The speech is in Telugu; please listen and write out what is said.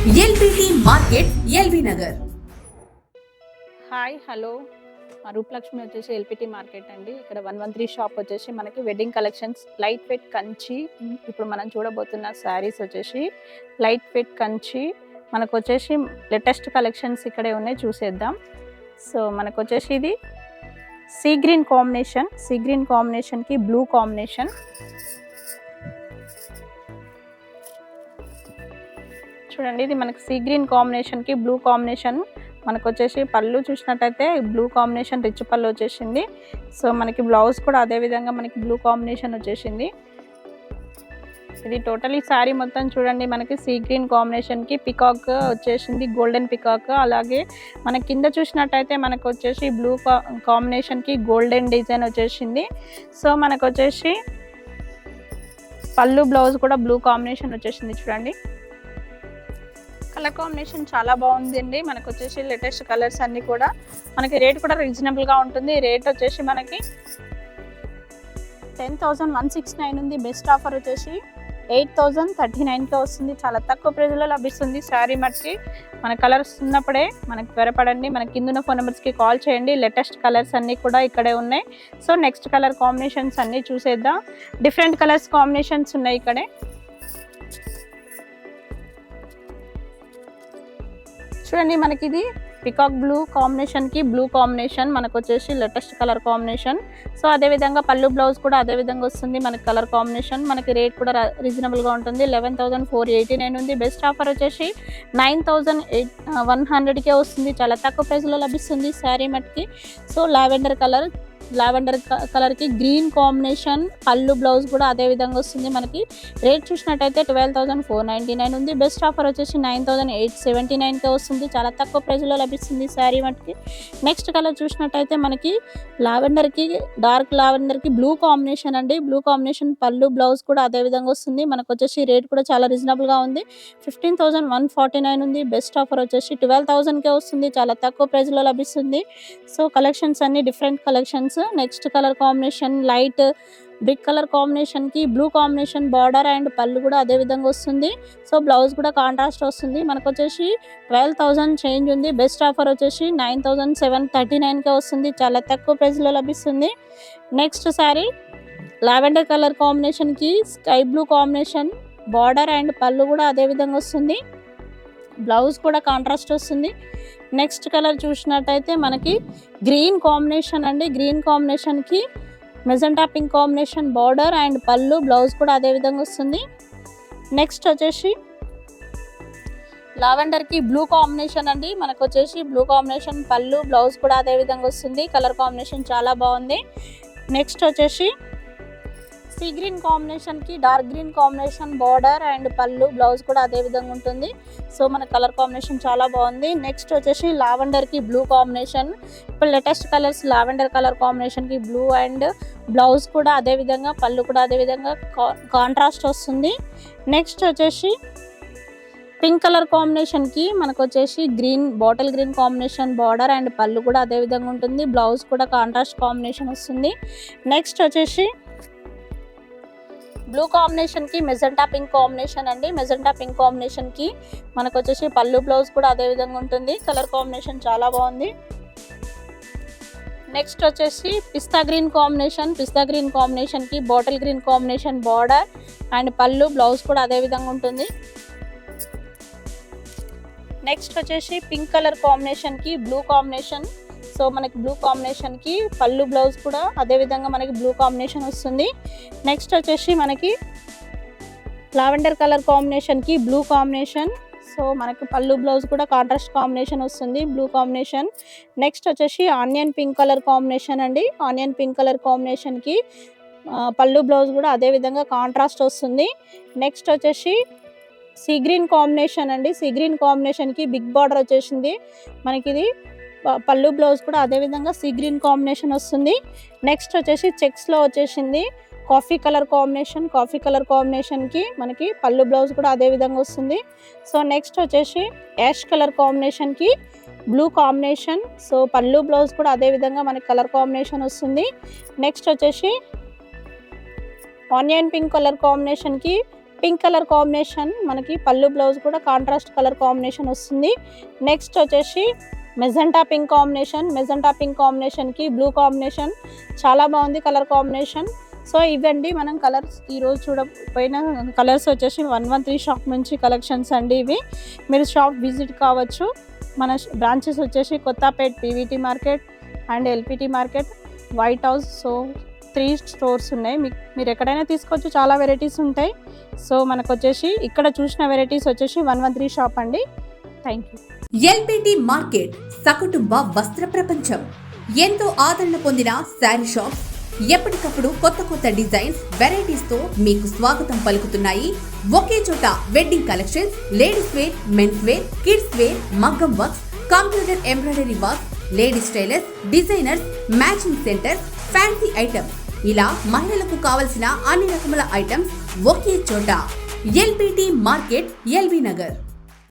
LBT market LB Nagar. Hi hello, మా రూపలక్ష్మి వచ్చేసి ఎల్పిటి మార్కెట్ అండి. ఇక్కడ 113 షాప్ వచ్చేసి మనకి wedding collections, light weight Kanchi. ఇప్పుడు మనం చూడబోతున్న శారీస్ వచ్చేసి లైట్ వెయిట్ కంచి. మనకు వచ్చేసి లేటెస్ట్ కలెక్షన్స్ ఇక్కడే ఉన్నాయి, చూసేద్దాం. సో మనకు వచ్చేసి ఇది సీ గ్రీన్ కాంబినేషన్కి బ్లూ కాంబినేషన్. చూడండి, ఇది మనకి సీ గ్రీన్ కాంబినేషన్కి బ్లూ కాంబినేషన్. మనకు వచ్చేసి పళ్ళు చూసినట్టయితే బ్లూ కాంబినేషన్ రిచ్ పళ్ళు వచ్చేసింది. సో మనకి బ్లౌజ్ కూడా అదే విధంగా మనకి బ్లూ కాంబినేషన్ వచ్చేసింది. ఇది టోటలీ శారీ మొత్తం చూడండి, మనకి సీ గ్రీన్ కాంబినేషన్కి పికాక్ వచ్చేసింది, గోల్డెన్ పికాక్. అలాగే మన కింద చూసినట్టయితే మనకు వచ్చేసి బ్లూ కాంబినేషన్కి గోల్డెన్ డిజైన్ వచ్చేసింది. సో మనకు వచ్చేసి పళ్ళు బ్లౌజ్ కూడా బ్లూ కాంబినేషన్ వచ్చేసింది. చూడండి, కలర్ కాంబినేషన్ చాలా బాగుందండి. మనకు వచ్చేసి లేటెస్ట్ కలర్స్ అన్నీ కూడా మనకి రేట్ కూడా రీజనబుల్గా ఉంటుంది. రేట్ వచ్చేసి మనకి 10,169 ఉంది. బెస్ట్ ఆఫర్ వచ్చేసి 8,039కే వస్తుంది. చాలా తక్కువ ప్రైజ్లో లభిస్తుంది శారీ మట్టికి. మన కలర్స్ ఉన్నప్పుడే మనకి త్వరపడండి. మన కింద ఫోన్ నెంబర్స్కి కాల్ చేయండి. లేటెస్ట్ కలర్స్ అన్నీ కూడా ఇక్కడే ఉన్నాయి. సో నెక్స్ట్ కలర్ కాంబినేషన్స్ అన్నీ చూసేద్దాం. డిఫరెంట్ కలర్స్ కాంబినేషన్స్ ఉన్నాయి ఇక్కడే. చూడండి, మనకి ఇది పికాక్ బ్లూ కాంబినేషన్కి బ్లూ కాంబినేషన్. మనకు వచ్చేసి లేటెస్ట్ కలర్ కాంబినేషన్. సో అదేవిధంగా పళ్ళు బ్లౌజ్ కూడా అదే విధంగా వస్తుంది మనకి కలర్ కాంబినేషన్. మనకి రేట్ కూడా రీజనబుల్గా ఉంటుంది. 11,489 ఉంది. బెస్ట్ ఆఫర్ వచ్చేసి 9,100కే వస్తుంది. చాలా తక్కువ ప్రైస్లో లభిస్తుంది శారీ మట్టికి. సో లావెండర్ కలర్కి గ్రీన్ కాంబినేషన్, పళ్ళు బ్లౌజ్ కూడా అదే విధంగా వస్తుంది. మనకి రేట్ చూసినట్టయితే 12,499 ఉంది. బెస్ట్ ఆఫర్ వచ్చేసి 9,879కే వస్తుంది. చాలా తక్కువ ప్రైస్లో లభిస్తుంది శారీ మట్టికి. నెక్స్ట్ కలర్ చూసినట్టయితే మనకి డార్క్ లావెండర్కి బ్లూ కాంబినేషన్ అండి. బ్లూ కాంబినేషన్ పళ్ళు బ్లౌజ్ కూడా అదే విధంగా వస్తుంది. మనకు వచ్చేసి రేట్ కూడా చాలా రీజనబుల్గా ఉంది. 15,149 ఉంది. బెస్ట్ ఆఫర్ వచ్చేసి 12,000కే వస్తుంది. చాలా తక్కువ ప్రైస్లో లభిస్తుంది. సో కలెక్షన్స్ అన్ని different collections. Next colour combination light brick colour కాంబినేషన్కి బ్లూ కాంబినేషన్ బార్డర్ అండ్ పళ్ళు కూడా అదే విధంగా వస్తుంది. సో బ్లౌజ్ కూడా కాంట్రాస్ట్ వస్తుంది. మనకు వచ్చేసి 12,000 చేంజ్ ఉంది. బెస్ట్ ఆఫర్ వచ్చేసి 9,739కే వస్తుంది. చాలా తక్కువ ప్రైస్లో లభిస్తుంది. నెక్స్ట్ శారీ లావెండర్ కలర్ కాంబినేషన్కి sky blue combination border and పళ్ళు కూడా అదే విధంగా వస్తుంది. బ్లౌజ్ కూడా కాంట్రాస్ట్ వస్తుంది. నెక్స్ట్ కలర్ చూసినట్టయితే మనకి గ్రీన్ కాంబినేషన్ అండి. గ్రీన్ కాంబినేషన్కి magenta pink combination border and పళ్ళు బ్లౌజ్ కూడా అదే విధంగా వస్తుంది. నెక్స్ట్ వచ్చేసి లావెండర్కి బ్లూ కాంబినేషన్ అండి. మనకు వచ్చేసి బ్లూ కాంబినేషన్ పళ్ళు బ్లౌజ్ కూడా అదే విధంగా వస్తుంది. కలర్ కాంబినేషన్ చాలా బాగుంది. నెక్స్ట్ వచ్చేసి సీ గ్రీన్ కాంబినేషన్కి dark green combination border and పళ్ళు బ్లౌజ్ కూడా అదే విధంగా ఉంటుంది. సో మన కలర్ కాంబినేషన్ చాలా బాగుంది. నెక్స్ట్ వచ్చేసి లావెండర్కి బ్లూ కాంబినేషన్. ఇప్పుడు లేటెస్ట్ కలర్స్ లావెండర్ కలర్ కాంబినేషన్కి బ్లూ అండ్ బ్లౌజ్ కూడా అదే విధంగా, పళ్ళు కూడా అదే విధంగా కాంట్రాస్ట్ వస్తుంది. నెక్స్ట్ వచ్చేసి పింక్ కలర్ కాంబినేషన్కి మనకు వచ్చేసి bottle green combination border and పళ్ళు కూడా అదే విధంగా ఉంటుంది. బ్లౌజ్ కూడా కాంట్రాస్ట్ కాంబినేషన్ వస్తుంది. నెక్స్ట్ వచ్చేసి బ్లూ కాంబినేషన్కి మెజెంటా పింక్ కాంబినేషన్ అండి. మెజెంటా పింక్ కాంబినేషన్కి మనకు వచ్చేసి పళ్ళు బ్లౌజ్ కూడా అదే విధంగా ఉంటుంది. కలర్ కాంబినేషన్ చాలా బాగుంది. నెక్స్ట్ వచ్చేసి పిస్తా గ్రీన్ కాంబినేషన్కి bottle green combination border and పళ్ళు బ్లౌజ్ కూడా అదే విధంగా ఉంటుంది. నెక్స్ట్ వచ్చేసి పింక్ కలర్ కాంబినేషన్కి బ్లూ కాంబినేషన్. సో మనకి బ్లూ కాంబినేషన్కి పళ్ళు బ్లౌజ్ కూడా అదే విధంగా మనకి బ్లూ కాంబినేషన్ వస్తుంది. నెక్స్ట్ వచ్చేసి మనకి లావెండర్ కలర్ కాంబినేషన్కి బ్లూ కాంబినేషన్. సో మనకి పళ్ళు బ్లౌజ్ కూడా కాంట్రాస్ట్ కాంబినేషన్ వస్తుంది, బ్లూ కాంబినేషన్. నెక్స్ట్ వచ్చేసి ఆనియన్ పింక్ కలర్ కాంబినేషన్ అండి. ఆనియన్ పింక్ కలర్ కాంబినేషన్కి పళ్ళు బ్లౌజ్ కూడా అదే విధంగా కాంట్రాస్ట్ వస్తుంది. నెక్స్ట్ వచ్చేసి సీ గ్రీన్ కాంబినేషన్ అండి. సీ గ్రీన్ కాంబినేషన్కి బిగ్ బార్డర్ వచ్చేసింది. మనకి ఇది పళ్ళు బ్లౌజ్ కూడా అదే విధంగా సీ గ్రీన్ కాంబినేషన్ వస్తుంది. నెక్స్ట్ వచ్చేసి చెక్స్లో వచ్చేసింది కాఫీ కలర్ కాంబినేషన్కి మనకి పళ్ళు బ్లౌజ్ కూడా అదే విధంగా వస్తుంది. సో నెక్స్ట్ వచ్చేసి యాష్ కలర్ కాంబినేషన్కి బ్లూ కాంబినేషన్. సో పళ్ళు బ్లౌజ్ కూడా అదే విధంగా మనకి కలర్ కాంబినేషన్ వస్తుంది. నెక్స్ట్ వచ్చేసి ఆనియన్ పింక్ కలర్ కాంబినేషన్కి పింక్ కలర్ కాంబినేషన్, మనకి పళ్ళు బ్లౌజ్ కూడా కాంట్రాస్ట్ కలర్ కాంబినేషన్ వస్తుంది. నెక్స్ట్ వచ్చేసి magenta pink combination, magenta pink కాంబినేషన్కి బ్లూ కాంబినేషన్ చాలా బాగుంది కలర్ కాంబినేషన్. సో ఇవండి మనం కలర్స్ ఈరోజు చూడపోయిన కలర్స్ వచ్చేసి 113 షాప్ నుంచి కలెక్షన్స్ అండి ఇవి. మీరు షాప్ విజిట్ కావచ్చు. మన బ్రాంచెస్ వచ్చేసి Kothapet PVT market and LPT market, white house. So 3 stores ఉన్నాయి. మీరు ఎక్కడైనా తీసుకోవచ్చు, చాలా వెరైటీస్ ఉంటాయి. సో మనకు వచ్చేసి ఇక్కడ చూసిన వెరైటీస్ వచ్చేసి 113 షాప్ అండి. Thank you. ఎల్పిటి మార్కెట్ సకుటుంబ వస్త్ర ప్రపంచం. ఎంతో ఆదరణ పొందిన శారీ షాప్ ఎప్పటికప్పుడు కొత్త డిజైన్స్, వెరైటీస్ తో మీకు స్వాగతం పలుకుతున్నాయి. ఒకే చోట wedding collections, ladies wear, men's wear, kids wear, మగ్గం works, computer embroidery work, ladies tailors, designers, matching centre, fancy items, ఇలా మహిళలకు కావలసిన అన్ని రకముల ఐటమ్స్ ఒకే చోట. LPT market, LV Nagar.